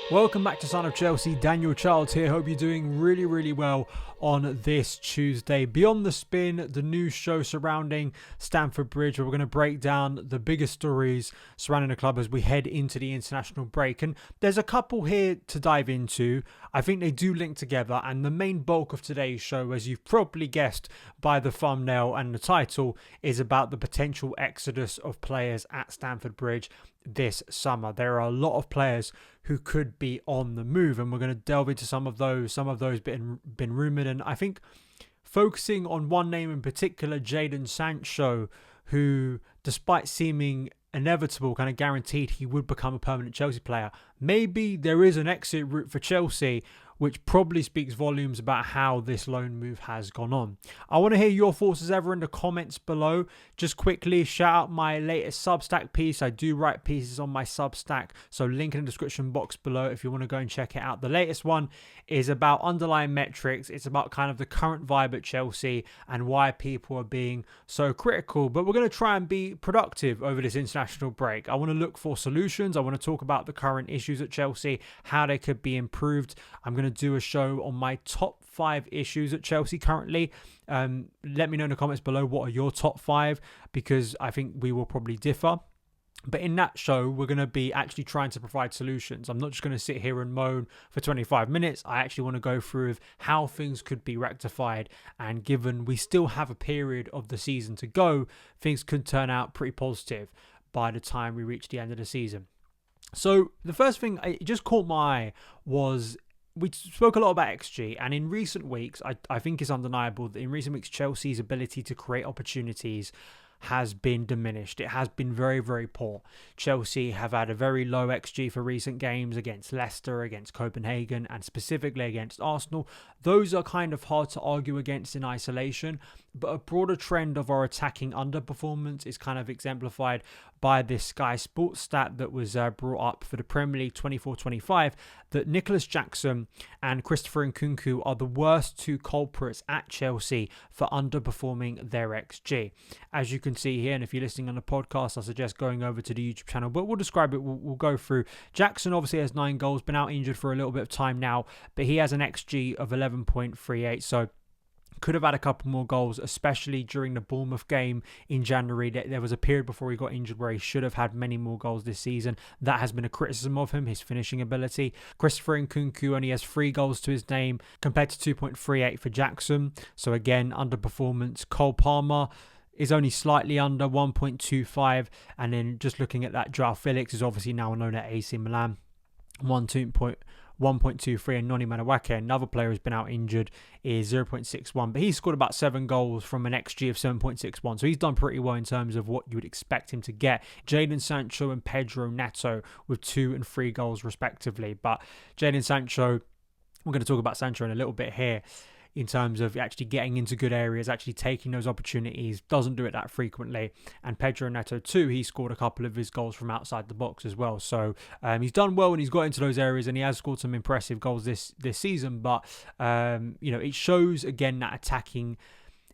Welcome back to Son of Chelsea. Daniel Childs here. Hope you're doing really well on this Tuesday. Beyond the Spin, the news show surrounding Stamford Bridge, where we're going to break down the biggest stories surrounding the club as we head into the international break. And there's a couple here to dive into. I think they do link together, and the main bulk of today's show, as you've probably guessed by the thumbnail and the title, is about the potential exodus of players at Stamford Bridge this summer. There are a lot of players who could be on the move, and we're going to delve into some of those been rumoured. And I think focusing on one name in particular, Jadon Sancho, who, despite seeming inevitable, kind of guaranteed he would become a permanent Chelsea player. Maybe there is an exit route for Chelsea, which probably speaks volumes about how this loan move has gone on. I want to hear your thoughts as ever in the comments below. Just quickly, shout out my latest Substack piece. I do write pieces on my Substack, so link in the description box below if you want to go and check it out. The latest one is about underlying metrics. It's about kind of the current vibe at Chelsea and why people are being so critical. But we're going to try and be productive over this international break. I want to look for solutions. I want to talk about the current issues at Chelsea, how they could be improved. I'm going to do a show on my top 5 issues at Chelsea currently. Let me know in the comments below what are your top 5, because I think we will probably differ. But in that show, we're going to be actually trying to provide solutions. I'm not just going to sit here and moan for 25 minutes. I actually want to go through with how things could be rectified. And given we still have a period of the season to go, things could turn out pretty positive by the time we reach the end of the season. So the first thing it just caught my eye was, we spoke a lot about XG, and in recent weeks, I think it's undeniable that in recent weeks, Chelsea's ability to create opportunities has been diminished. It has been very poor. Chelsea have had a very low XG for recent games against Leicester, against Copenhagen, and specifically against Arsenal. Those are kind of hard to argue against in isolation, but a broader trend of our attacking underperformance is kind of exemplified by this Sky Sports stat that was brought up for the Premier League 24-25, that Nicholas Jackson and Christopher Nkunku are the worst two culprits at Chelsea for underperforming their XG. As you can see here, and if you're listening on the podcast, I suggest going over to the YouTube channel, but we'll describe it, we'll go through. Jackson obviously has 9 goals, been out injured for a little bit of time now, but he has an XG of 11.38, so could have had a couple more goals, especially during the Bournemouth game in January. There was a period before he got injured where he should have had many more goals this season. That has been a criticism of him, his finishing ability. Christopher Nkunku only has 3 goals to his name compared to 2.38 for Jackson. So again, underperformance. Cole Palmer is only slightly under 1.25. And then just looking at that, Joao Felix is obviously now known at AC Milan. 1.23, and Noni Madueke, another player who's been out injured, is 0.61, but he's scored about 7 goals from an XG of 7.61, so he's done pretty well in terms of what you would expect him to get. Jadon Sancho and Pedro Neto with 2 and 3 goals respectively, but Jadon Sancho, we're going to talk about Sancho in a little bit here, in terms of actually getting into good areas, actually taking those opportunities, doesn't do it that frequently. And Pedro Neto too, he scored a couple of his goals from outside the box as well. So he's done well when he's got into those areas, and he has scored some impressive goals this season. But it shows again that attacking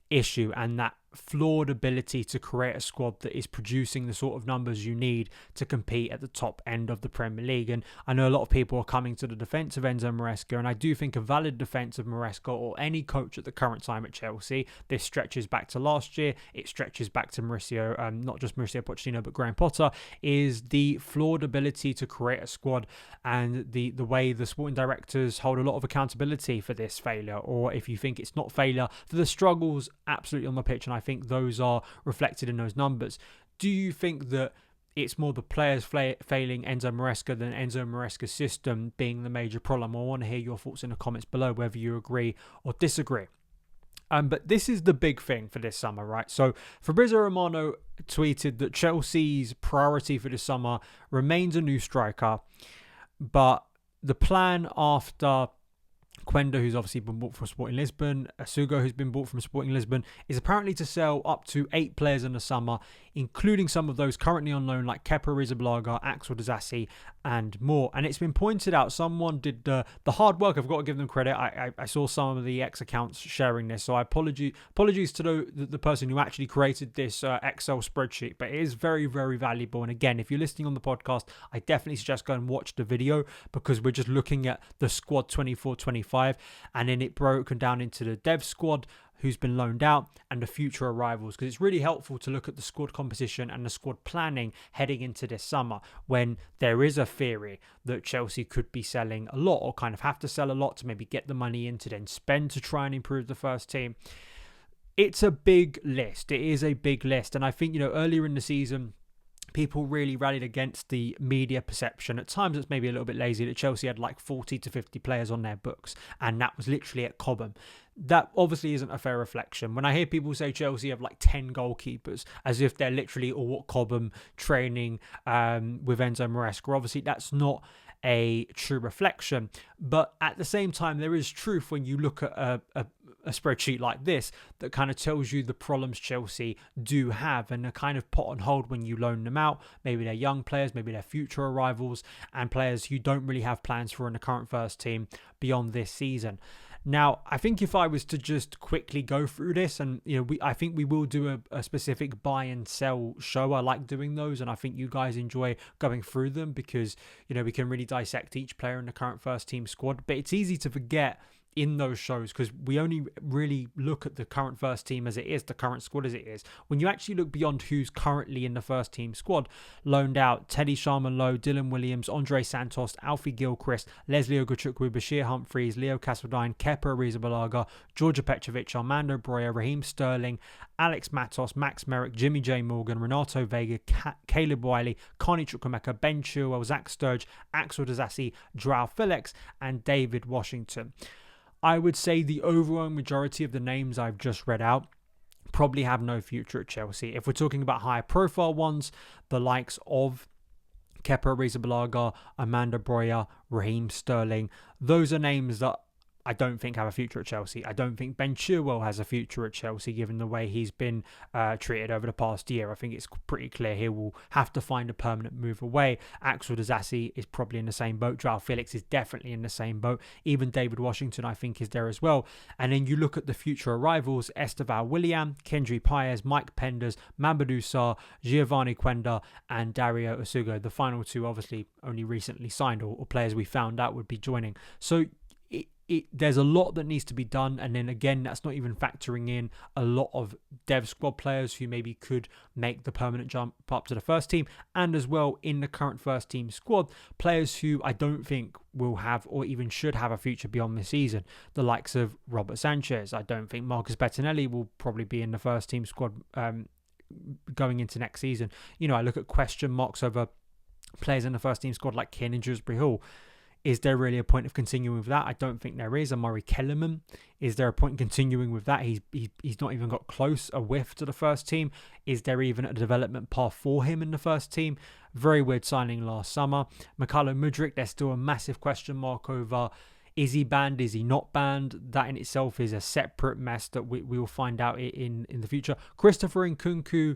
issue and that flawed ability to create a squad that is producing the sort of numbers you need to compete at the top end of the Premier League. And I know a lot of people are coming to the defence of Enzo Maresca, and I do think a valid defence of Maresca or any coach at the current time at Chelsea, this stretches back to last year, it stretches back to Mauricio, not just Mauricio Pochettino but Graham Potter, is the flawed ability to create a squad and the way the sporting directors hold a lot of accountability for this failure, or if you think it's not failure, for the struggles absolutely on the pitch. And I think those are reflected in those numbers. Do you think that it's more the players failing Enzo Maresca than Enzo Maresca's system being the major problem? I want to hear your thoughts in the comments below, whether you agree or disagree. But this is the big thing for this summer, right? So Fabrizio Romano tweeted that Chelsea's priority for this summer remains a new striker, but the plan after Quenda, who's obviously been bought from Sporting Lisbon, Asugo, who's been bought from Sporting Lisbon, is apparently to sell up to 8 players in the summer, including some of those currently on loan like Kepa Arrizabalaga, Axel Disasi, and more. And it's been pointed out, someone did the hard work. I've got to give them credit. I saw some of the X accounts sharing this, so apologies to the person who actually created this Excel spreadsheet, but it is very, very valuable. And again, if you're listening on the podcast, I definitely suggest go and watch the video, because we're just looking at the squad 24-25, and then it broken down into the dev squad, who's been loaned out, and the future arrivals, because it's really helpful to look at the squad composition and the squad planning heading into this summer, when there is a theory that Chelsea could be selling a lot, or kind of have to sell a lot to maybe get the money in to then spend to try and improve the first team. It's a big list. It is a big list. And I think, earlier in the season, people really rallied against the media perception. At times, it's maybe a little bit lazy that Chelsea had like 40 to 50 players on their books, and that was literally at Cobham. That obviously isn't a fair reflection. When I hear people say Chelsea have like 10 goalkeepers, as if they're literally all at Cobham training with Enzo Maresca, obviously that's not a true reflection. But at the same time, there is truth when you look at a spreadsheet like this that kind of tells you the problems Chelsea do have, and are kind of put on hold when you loan them out. Maybe they're young players, maybe they're future arrivals, and players you don't really have plans for in the current first team beyond this season. Now, I think if I was to just quickly go through this, and I think we will do a specific buy and sell show. I like doing those, and I think you guys enjoy going through them, because we can really dissect each player in the current first team squad. But it's easy to forget in those shows, because we only really look at the current first team as it is, the current squad as it is. When you actually look beyond who's currently in the first team squad, loaned out: Teddy Sharman-Lowe, Dylan Williams, Andre Santos, Alfie Gilchrist, Leslie Ogochukwu, Bashir Humphreys, Leo Castledine, Kepa Arrizabalaga, Georgia Petrovic, Armando Broja, Raheem Sterling, Alex Matos, Max Merrick, Jimmy J. Morgan, Renato Vega, Caleb Wiley, Connie Chukwemeka, Ben Chilwell, Zach Sturge, Axel Disasi, Joao Felix, and David Washington. I would say the overwhelming majority of the names I've just read out probably have no future at Chelsea. If we're talking about higher profile ones, the likes of Kepa Arrizabalaga, Armando Broja, Raheem Sterling, those are names that I don't think have a future at Chelsea. I don't think Ben Chilwell has a future at Chelsea, given the way he's been treated over the past year. I think it's pretty clear he will have to find a permanent move away. Axel Disasi is probably in the same boat. Joao Felix is definitely in the same boat. Even David Washington, I think, is there as well. And then you look at the future arrivals: Esteval Willian, Kendry Paez, Mike Penders, Mamadou Sarr, Giovanni Quenda, and Dario Asugo. The final two obviously only recently signed, or players we found out would be joining. So there's a lot that needs to be done, and then again, that's not even factoring in a lot of dev squad players who maybe could make the permanent jump up to the first team, and as well in the current first team squad, players who I don't think will have or even should have a future beyond this season. The likes of Robert Sanchez. I don't think Marcus Bettinelli will probably be in the first team squad going into next season. I look at question marks over players in the first team squad like Kiernan Dewsbury Hall. Is there really a point of continuing with that? I don't think there is. Amari Kellerman, is there a point in continuing with that? He's not even got close a whiff to the first team. Is there even a development path for him in the first team? Very weird signing last summer. Mikhailo Mudryk, there's still a massive question mark over. Is he banned? Is he not banned? That in itself is a separate mess that we will find out in the future. Christopher Nkunku,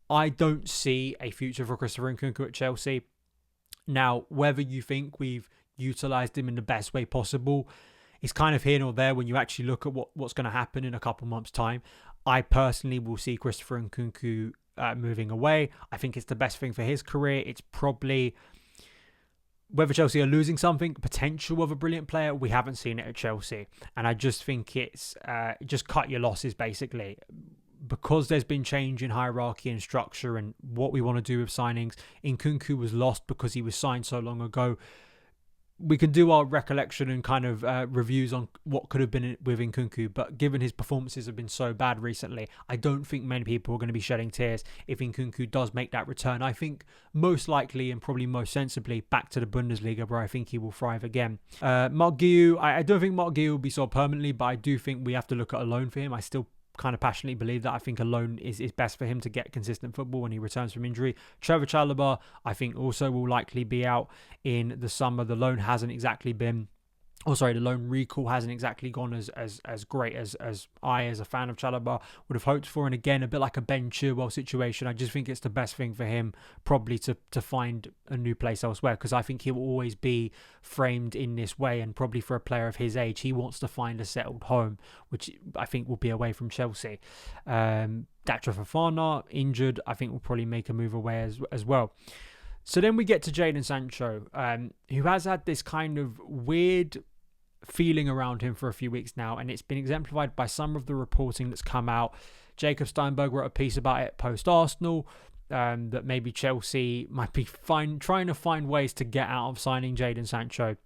I don't see a future for Christopher Nkunku at Chelsea. Now, whether you think we've utilised him in the best way possible, it's kind of here nor there when you actually look at what's going to happen in a couple months' time. I personally will see Christopher Nkunku moving away. I think it's the best thing for his career. It's probably, whether Chelsea are losing something, potential of a brilliant player, we haven't seen it at Chelsea. And I just think it's just cut your losses, basically. Because there's been change in hierarchy and structure and what we want to do with signings. Nkunku was lost because he was signed so long ago. We can do our recollection and kind of reviews on what could have been with Nkunku, but given his performances have been so bad recently, I don't think many people are going to be shedding tears if Nkunku does make that return. I think most likely and probably most sensibly back to the Bundesliga, where I think he will thrive again. Mark Guiu, I don't think Mark Guiu will be sold permanently, but I do think we have to look at a loan for him. I still kind of passionately believe that. I think a loan is best for him to get consistent football when he returns from injury. Trevor Chalobah, I think, also will likely be out in the summer. The loan hasn't exactly been The loan recall hasn't exactly gone as great as I, as a fan of Chalobah, would have hoped for. And again, a bit like a Ben Chilwell situation, I just think it's the best thing for him probably to find a new place elsewhere, because I think he will always be framed in this way. And probably for a player of his age, he wants to find a settled home, which I think will be away from Chelsea. Dacho Fofana, injured, I think will probably make a move away as well. So then we get to Jadon Sancho, who has had this kind of weird feeling around him for a few weeks now, and it's been exemplified by some of the reporting that's come out. Jacob Steinberg wrote a piece about it post-Arsenal, that maybe Chelsea might be trying to find ways to get out of signing Jadon Sancho.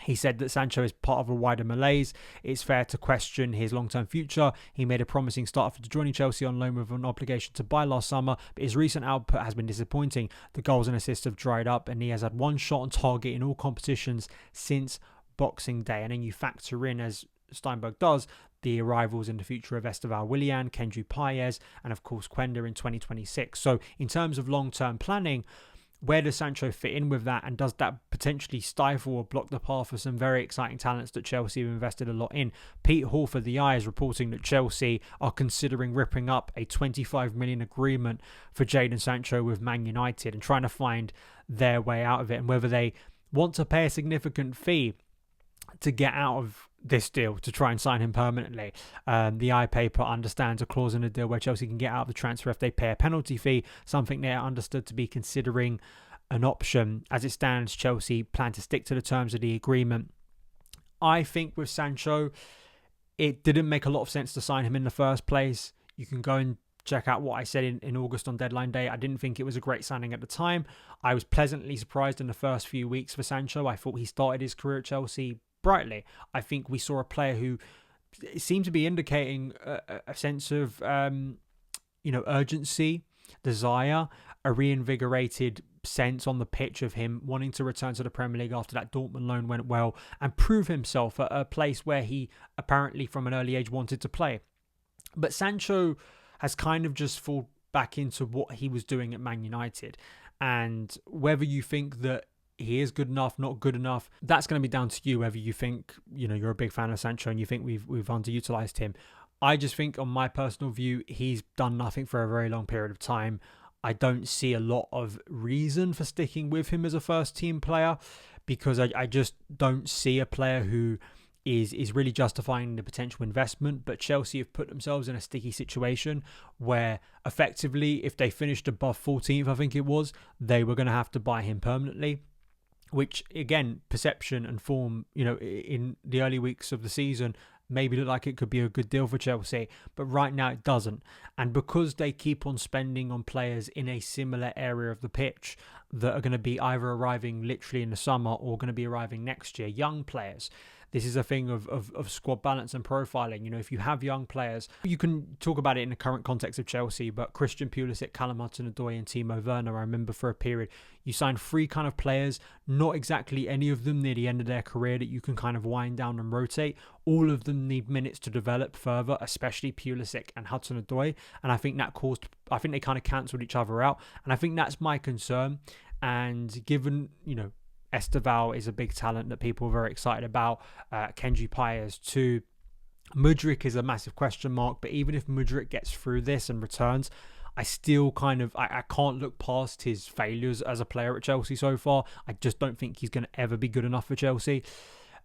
He said that Sancho is part of a wider malaise. It's fair to question his long-term future. He made a promising start after joining Chelsea on loan with an obligation to buy last summer, but his recent output has been disappointing. The goals and assists have dried up, and he has had one shot on target in all competitions since Boxing Day. And then you factor in, as Steinberg does, the arrivals in the future of Esteval Willian, Kendry Paez, and of course Quenda in 2026. So in terms of long-term planning, where does Sancho fit in with that, and does that potentially stifle or block the path for some very exciting talents that Chelsea have invested a lot in? Pete Hall for The Eye is reporting that Chelsea are considering ripping up a 25 million agreement for Jadon Sancho with Man United and trying to find their way out of it, and whether they want to pay a significant fee to get out of this deal to try and sign him permanently. The I paper understands a clause in the deal where Chelsea can get out of the transfer if they pay a penalty fee, something they are understood to be considering an option. As it stands, Chelsea plan to stick to the terms of the agreement. I think with Sancho, it didn't make a lot of sense to sign him in the first place. You can go and check out what I said in August on deadline day. I didn't think it was a great signing at the time. I was pleasantly surprised in the first few weeks for Sancho. I thought he started his career at Chelsea brightly. I think we saw a player who seemed to be indicating a sense of urgency, desire, a reinvigorated sense on the pitch of him wanting to return to the Premier League after that Dortmund loan went well and prove himself at a place where he apparently from an early age wanted to play. But Sancho has kind of just fallen back into what he was doing at Man United, and whether you think that he is good enough, not good enough, that's going to be down to you, whether you think, you're a big fan of Sancho and you think we've underutilized him. I just think, on my personal view, he's done nothing for a very long period of time. I don't see a lot of reason for sticking with him as a first team player, because I just don't see a player who is really justifying the potential investment. But Chelsea have put themselves in a sticky situation where effectively, if they finished above 14th, I think it was, they were going to have to buy him permanently. Which, again, perception and form, in the early weeks of the season, maybe look like it could be a good deal for Chelsea. But right now it doesn't. And because they keep on spending on players in a similar area of the pitch that are going to be either arriving literally in the summer or going to be arriving next year, young players, this is a thing of squad balance and profiling. If you have young players, you can talk about it in the current context of Chelsea, but Christian Pulisic, Callum Hudson-Odoi and Timo Werner, I remember for a period, you signed 3 kind of players, not exactly any of them near the end of their career that you can kind of wind down and rotate. All of them need minutes to develop further, especially Pulisic and Hudson-Odoi. And I think they kind of cancelled each other out. And I think that's my concern. And given, Esteval is a big talent that people are very excited about. Kendry Paez too. Mudryk is a massive question mark, but even if Mudryk gets through this and returns, I still I can't look past his failures as a player at Chelsea so far. I just don't think he's going to ever be good enough for Chelsea.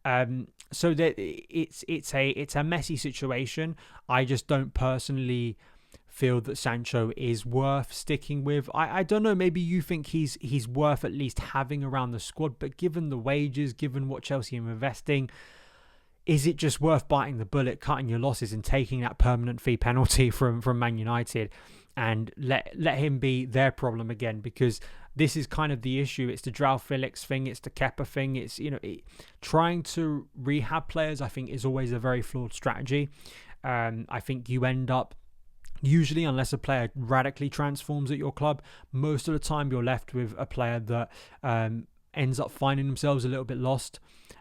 So that it's a messy situation. I just don't personally feel that Sancho is worth sticking with. I don't know, maybe you think he's worth at least having around the squad, but given the wages, given what Chelsea are investing, is it just worth biting the bullet, cutting your losses and taking that permanent fee penalty from Man United and let him be their problem again? Because this is kind of the issue. It's the João Felix thing, it's the Kepa thing. It's trying to rehab players, I think, is always a very flawed strategy. I think you end up, usually, unless a player radically transforms at your club, most of the time you're left with a player that ends up finding themselves a little bit lost.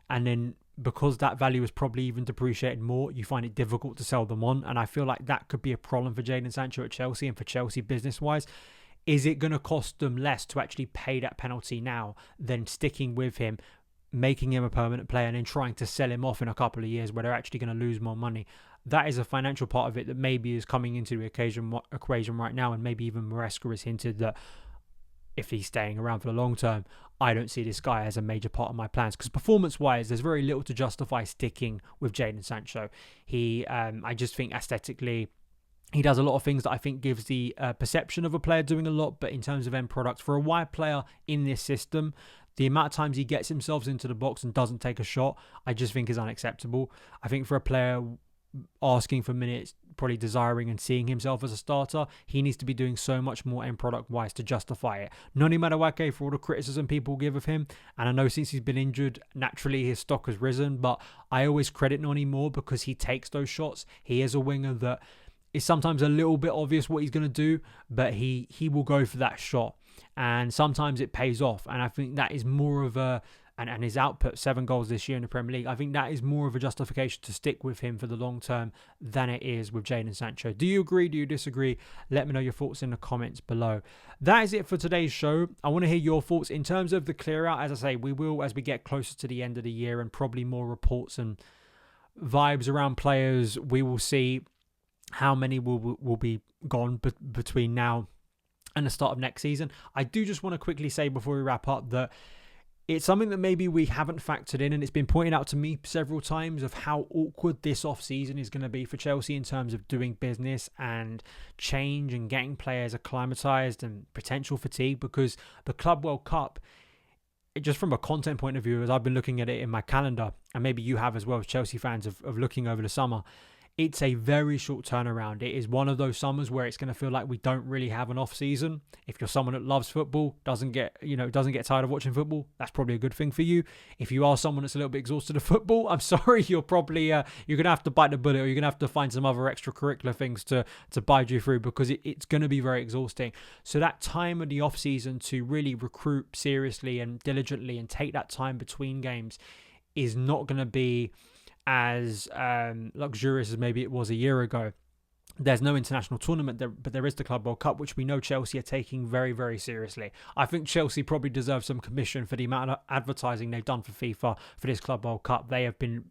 And then because that value is probably even depreciated more, you find it difficult to sell them on. And I feel like that could be a problem for Jadon Sancho at Chelsea and for Chelsea business-wise. Is it going to cost them less to actually pay that penalty now than sticking with him making him a permanent player and then trying to sell him off in a couple of years where they're actually going to lose more money. That is a financial part of it that maybe is coming into the equation right now, and maybe even Maresca has hinted that if he's staying around for the long term, I don't see this guy as a major part of my plans, because performance-wise, there's very little to justify sticking with Jadon Sancho. I just think aesthetically, he does a lot of things that I think gives the perception of a player doing a lot, but in terms of end product, for a wide player in this system, the amount of times he gets himself into the box and doesn't take a shot, I just think is unacceptable. I think for a player asking for minutes, probably desiring and seeing himself as a starter, he needs to be doing so much more end product wise to justify it. Noni Madueke, for all the criticism people give of him, and I know since he's been injured, naturally his stock has risen, but I always credit Noni more because he takes those shots. He is a winger that is sometimes a little bit obvious what he's going to do, but he will go for that shot, and sometimes it pays off. And I think that is more of a, and his output, 7 goals this year in the Premier League, I think that is more of a justification to stick with him for the long term than it is with Jadon Sancho. Do you agree? Do you disagree? Let me know your thoughts in the comments below. That is it for today's show. I want to hear your thoughts in terms of the clear out. As I say, we will, as we get closer to the end of the year and probably more reports and vibes around players, we will see how many will be gone between now and the start of next season. I do just want to quickly say before we wrap up that it's something that maybe we haven't factored in, and it's been pointed out to me several times of how awkward this off-season is going to be for Chelsea in terms of doing business and change and getting players acclimatised and potential fatigue, because the Club World Cup, just from a content point of view, as I've been looking at it in my calendar, and maybe you have as well as Chelsea fans of looking over the summer, it's a very short turnaround. It is one of those summers where it's going to feel like we don't really have an off season. If you're someone that loves football, doesn't get tired of watching football, that's probably a good thing for you. If you are someone that's a little bit exhausted of football, I'm sorry, you're probably you're going to have to bite the bullet, or you're going to have to find some other extracurricular things to bide you through, because it's going to be very exhausting. So that time of the off season to really recruit seriously and diligently and take that time between games is not going to be as luxurious as maybe it was a year ago. There's no international tournament, but there is the Club World Cup, which we know Chelsea are taking very, very seriously. I think Chelsea probably deserve some commission for the amount of advertising they've done for FIFA for this Club World Cup. They have been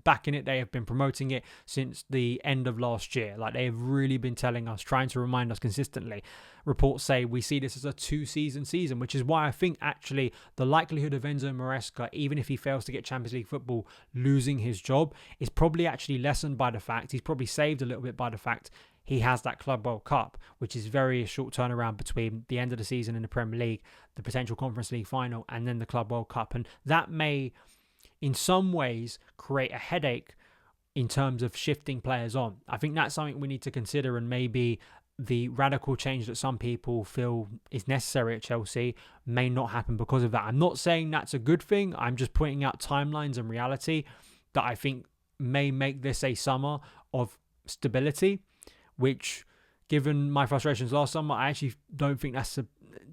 backing it. They have been promoting it since the end of last year. Like, they have really been telling us, trying to remind us consistently. Reports say we see this as a 2-season season, which is why I think actually the likelihood of Enzo Maresca, even if he fails to get Champions League football, losing his job is probably actually lessened by the fact, he's probably saved a little bit by the fact he has that Club World Cup, which is very short turnaround between the end of the season in the Premier League, the potential Conference League final, and then the Club World Cup. And that may, in some ways, create a headache in terms of shifting players on. I think that's something we need to consider, and maybe the radical change that some people feel is necessary at Chelsea may not happen because of that. I'm not saying that's a good thing. I'm just pointing out timelines and reality that I think may make this a summer of stability, which, given my frustrations last summer, I actually don't think that's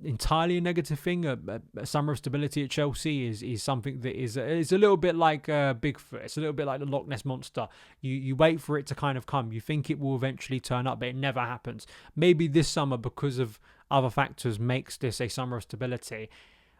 entirely a negative thing. A summer of stability at Chelsea is something that is a little bit like Bigfoot. It's a little bit like the Loch Ness Monster. You wait for it to kind of come. You think it will eventually turn up, but it never happens. Maybe this summer, because of other factors, makes this a summer of stability.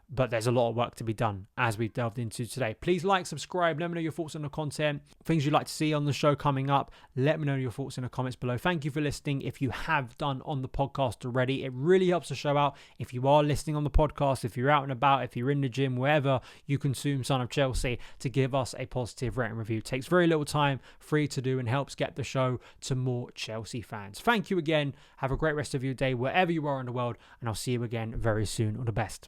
But there's a lot of work to be done, as we've delved into today. Please like, subscribe, let me know your thoughts on the content, things you'd like to see on the show coming up. Let me know your thoughts in the comments below. Thank you for listening. If you have done on the podcast already, it really helps the show out. If you are listening on the podcast, if you're out and about, if you're in the gym, wherever you consume Son of Chelsea, to give us a positive rating review. It takes very little time, free to do, and helps get the show to more Chelsea fans. Thank you again. Have a great rest of your day wherever you are in the world, and I'll see you again very soon. All the best.